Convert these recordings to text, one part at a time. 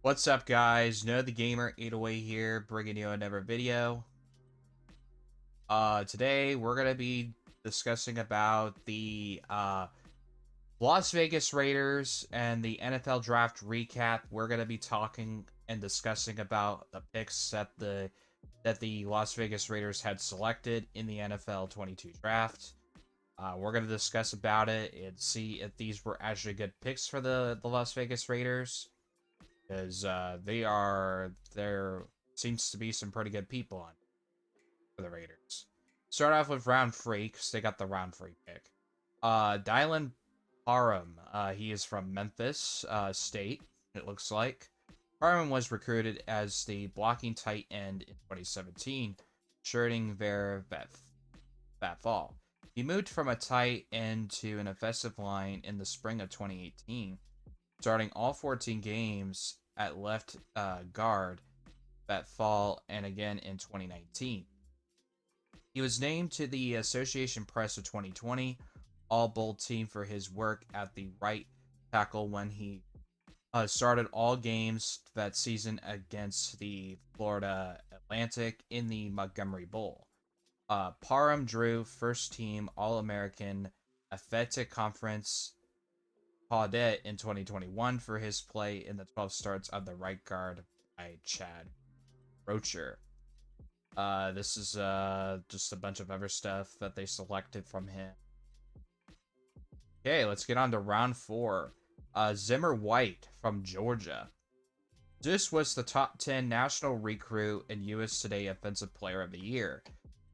What's up, guys? Know the Gamer 808 here, bringing you another video. Today we're gonna be discussing about the Las Vegas Raiders and the NFL Draft recap. We're gonna be talking and discussing about the picks that the Las Vegas Raiders had selected in the NFL 22 draft. We're gonna discuss about it and see if these were actually good picks for the Las Vegas Raiders. Because there seems to be some pretty good people on for the Raiders. Start off with round three, because they got the round three pick. Dylan Parham, he is from Memphis State, it looks like. Parham was recruited as the blocking tight end in 2017, shirting there that fall. He moved from a tight end to an offensive line in the spring of 2018, starting all 14 games at left guard that fall and again in 2019. He was named to the Association Press of 2020 All Bold team for his work at the right tackle when he started all games that season against the Florida Atlantic in the Montgomery Bowl. Parham drew first team All American Athletic Conference Claudette in 2021 for his play in the 12 starts on the right guard by Chad Rocher. This is just a bunch of other stuff that they selected from him. Okay, let's get on to round four. Zimmer White from Georgia. This was the top 10 national recruit and US Today Offensive Player of the Year.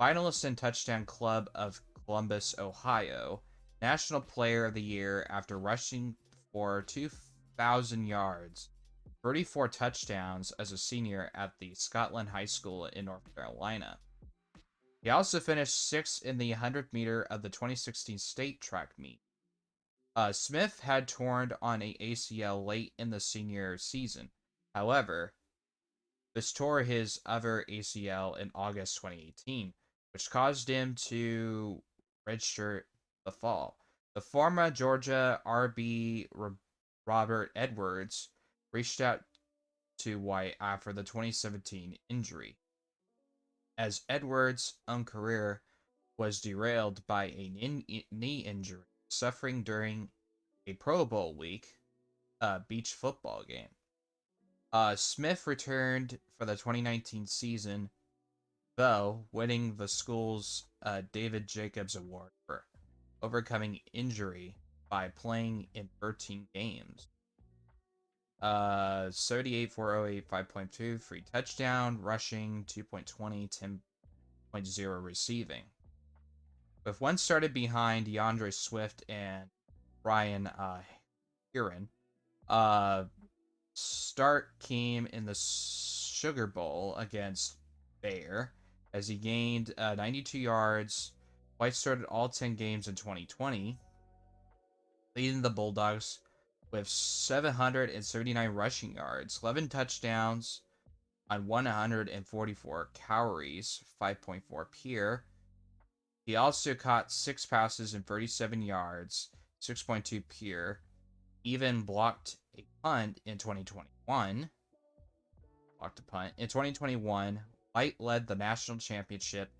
Finalist in Touchdown Club of Columbus, Ohio. National Player of the Year after rushing for 2,000 yards, 34 touchdowns as a senior at the Scotland High School in North Carolina. He also finished 6th in the 100-meter of the 2016 state track meet. Smith had torn on a ACL late in the senior season. However, this tore his other ACL in August 2018, which caused him to redshirt the fall. The former Georgia RB Robert Edwards reached out to White after the 2017 injury, as Edwards' own career was derailed by a knee injury suffering during a Pro Bowl week beach football game. Smith returned for the 2019 season, though winning the school's David Jacobs Award for overcoming injury by playing in 13 games. 38 408 5.2 free touchdown, rushing 2.20, 10.0 receiving. With one started behind DeAndre Swift and Brian Heron, start came in the Sugar Bowl against Bayer as he gained 92 yards. White started all 10 games in 2020, leading the Bulldogs with 779 rushing yards, 11 touchdowns on 144 carries, 5.4 PER. He also caught 6 passes and 37 yards, 6.2 PER. Even blocked a punt in 2021. Blocked a punt. In 2021, White led the national championship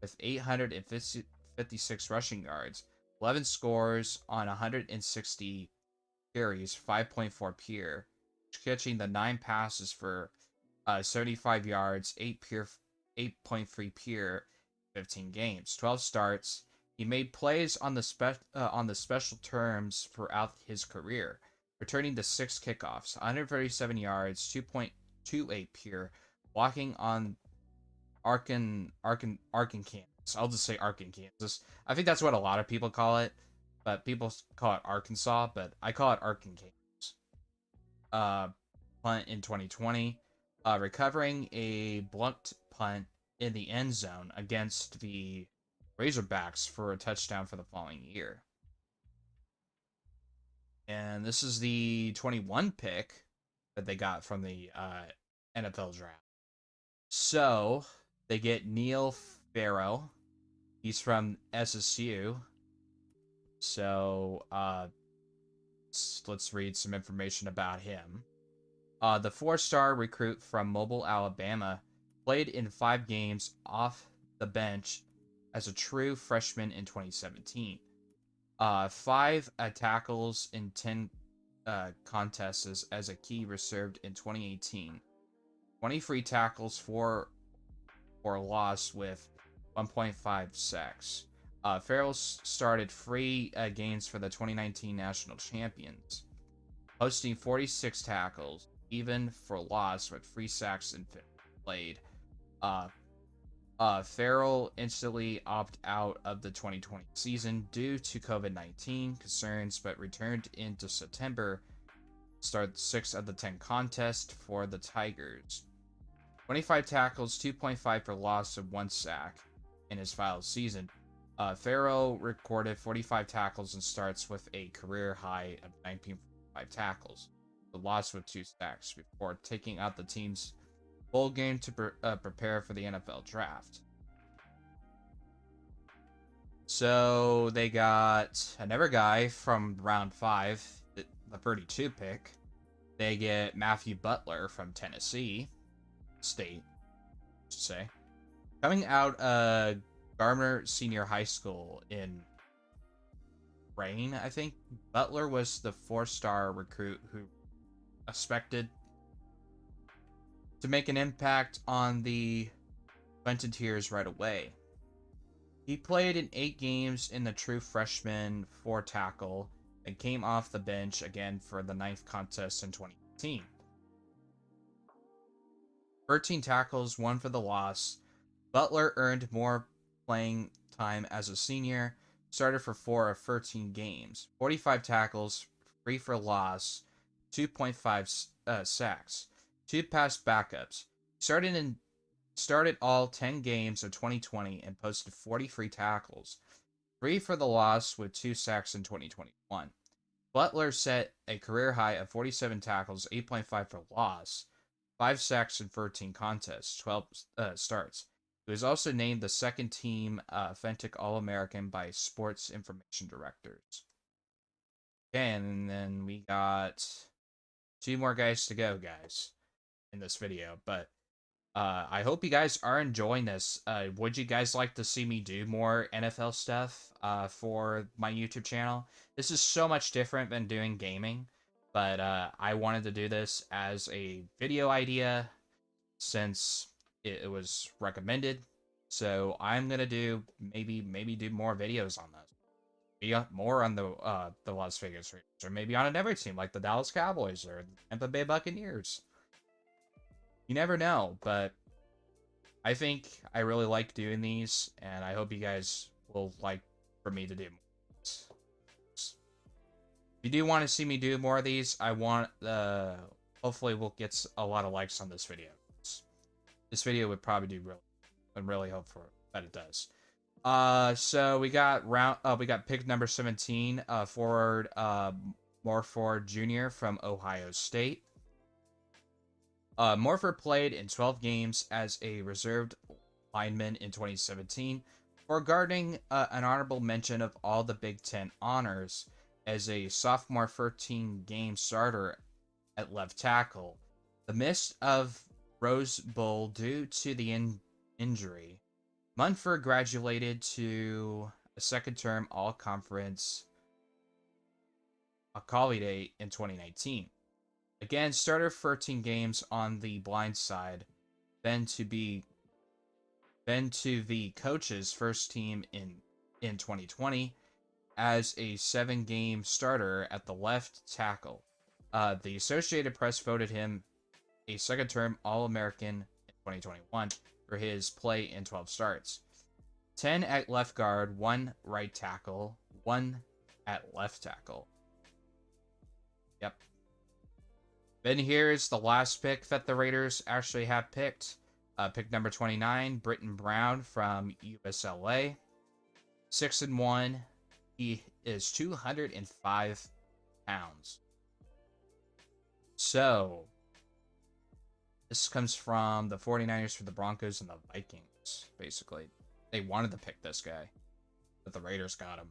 with 856 rushing yards, 11 scores on 160 carries, 5.4 PER, catching the 9 passes for 75 yards, 8.3 PER, 15 games, 12 starts. He made plays on the special terms throughout his career, returning to 6 kickoffs, 137 yards, 2.28 PER, blocking on Arkan Kansas. I'll just say Arkan, Kansas. I think that's what a lot of people call it, but people call it Arkansas, but I call it Arkan, Kansas. Punt in 2020, recovering a blocked punt in the end zone against the Razorbacks for a touchdown for the following year. And this is the 21 pick that they got from the NFL draft. So they get Neil Farrell. He's from SSU. So let's read some information about him. The four-star recruit from Mobile, Alabama, played in 5 games off the bench as a true freshman in 2017. Five tackles in 10 contests as a key reserved in 2018. 20 free tackles for loss with 1.5 sacks. Farrell started free games for the 2019 national champions, posting 46 tackles, even for loss with 3 sacks and played. Farrell instantly opted out of the 2020 season due to COVID-19 concerns, but returned into September, started 6 of the 10 contests for the Tigers. 25 tackles, 2.5 for loss, and 1 sack in his final season. Farrell recorded 45 tackles and starts with a career high of 19.5 tackles. The loss with 2 sacks before taking out the team's bowl game to prepare for the NFL draft. So they got another guy from round 5, the 32 pick. They get Matthew Butler from Tennessee State, I should say. Coming out Gardner Senior High School in Rain, I think. Butler was the 4-star recruit who expected to make an impact on the Venteteers right away. He played in 8 games in the true freshman 4 tackle and came off the bench again for the 9th contest in 2018. 13 tackles, 1 for the loss. Butler earned more playing time as a senior, started for 4 of 13 games, 45 tackles, 3 for loss, 2.5 sacks, 2 pass backups. Started all 10 games of 2020 and posted 43 tackles, 3 for the loss with 2 sacks in 2021. Butler set a career high of 47 tackles, 8.5 for loss, 5 sacks in 13 contests, 12 starts. He was also named the second team Fentic All-American by Sports Information Directors. Okay, and then we got 2 more guys to go, guys, in this video. But I hope you guys are enjoying this. Would you guys like to see me do more NFL stuff for my YouTube channel? This is so much different than doing gaming, but I wanted to do this as a video idea since it was recommended. So I'm gonna do maybe do more videos on this. Be more on the Las Vegas Raiders, or maybe on another team like the Dallas Cowboys or the Tampa Bay Buccaneers. You never know, but I think I really like doing these, and I hope you guys will like for me to do more. If you do want to see me do more of these, I want hopefully we'll get a lot of likes on this video. This video would probably do really hope for that it does. So we got pick number 17, forward Morford Jr. from Ohio State. Morford played in 12 games as a reserved lineman in 2017, for guarding an honorable mention of all the Big Ten honors as a sophomore 13-game starter at left tackle. The miss of Rose Bowl due to the injury. Munford graduated to a second-term All-Conference Collegiate in 2019. Again, started 13 games on the blind side, then to the coach's first team in 2020 as a 7-game starter at the left tackle. The Associated Press voted him a second-term All-American in 2021 for his play in 12 starts. 10 at left guard, 1 right tackle, 1 at left tackle. Yep. Then here's the last pick that the Raiders actually have picked. Pick number 29, Britton Brown from USLA. 6'1". He is 205 pounds. So, this comes from the 49ers for the Broncos and the Vikings, basically. They wanted to pick this guy, but the Raiders got him.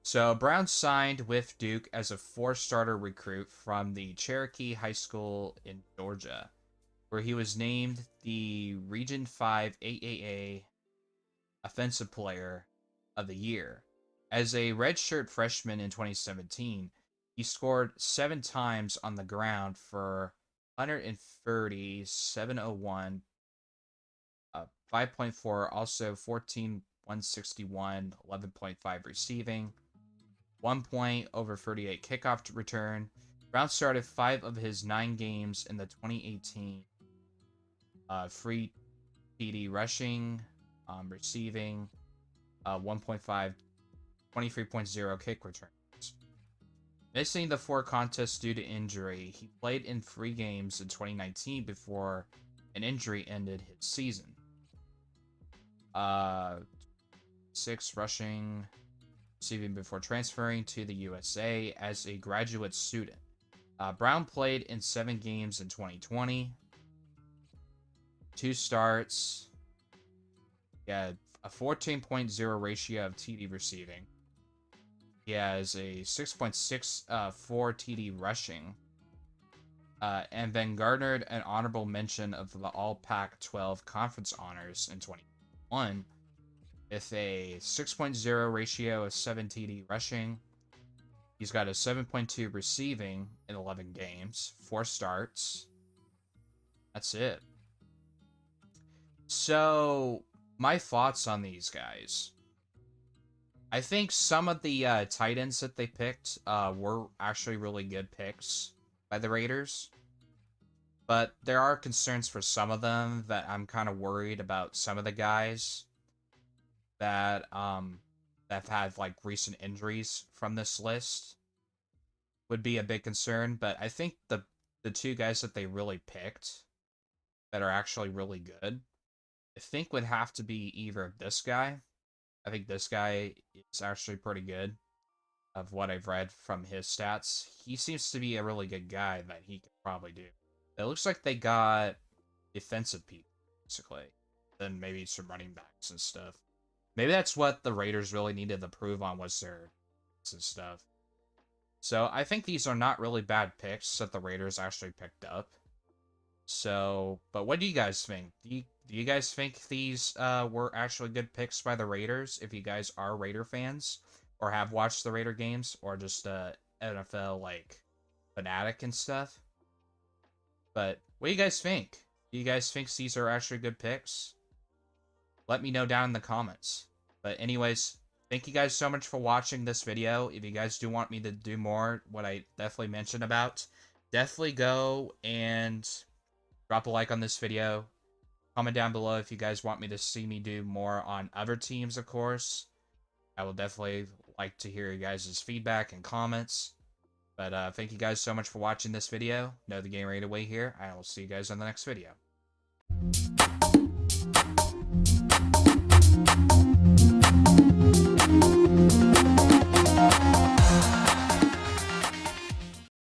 So Brown signed with Duke as a four-starter recruit from the Cherokee High School in Georgia, where he was named the Region 5 AAA Offensive Player of the Year. As a redshirt freshman in 2017, he scored 7 times on the ground for 130, 701, 5.4, also 14, 161, 11.5 receiving, 1 point over 38 kickoff return. Brown started 5 of his 9 games in the 2018 free TD rushing, receiving, 1.5, 23.0 kick returns. Missing the 4 contests due to injury, he played in 3 games in 2019 before an injury ended his season. 6 rushing, receiving before transferring to the USA as a graduate student. Brown played in 7 games in 2020. 2 starts. He had a 14.0 ratio of TD receiving. He has a 6.64 TD rushing. And then garnered an honorable mention of the All Pac-12 Conference Honors in 2021 with a 6.0 ratio of 7 TD rushing. He's got a 7.2 receiving in 11 games, 4 starts. That's it. So, my thoughts on these guys. I think some of the tight ends that they picked were actually really good picks by the Raiders. But there are concerns for some of them that I'm kind of worried about some of the guys that have had like recent injuries from this list would be a big concern. But I think the 2 guys that they really picked that are actually really good, I think would have to be either this guy. I think this guy is actually pretty good of what I've read from his stats. He seems to be a really good guy that he could probably do. It looks like they got defensive people, basically. Then maybe some running backs and stuff. Maybe that's what the Raiders really needed to prove on was their and stuff. So I think these are not really bad picks that the Raiders actually picked up. So, but what do you guys think? Do you guys think these were actually good picks by the Raiders? If you guys are Raider fans or have watched the Raider games or just NFL like fanatic and stuff. But what do you guys think? Do you guys think these are actually good picks? Let me know down in the comments. But anyways, thank you guys so much for watching this video. If you guys do want me to do more, what I definitely mentioned about, definitely go and drop a like on this video. Comment down below if you guys want me to see me do more on other teams, of course. I will definitely like to hear you guys' feedback and comments. But thank you guys so much for watching this video. Know the Game Right Away here. I will see you guys on the next video.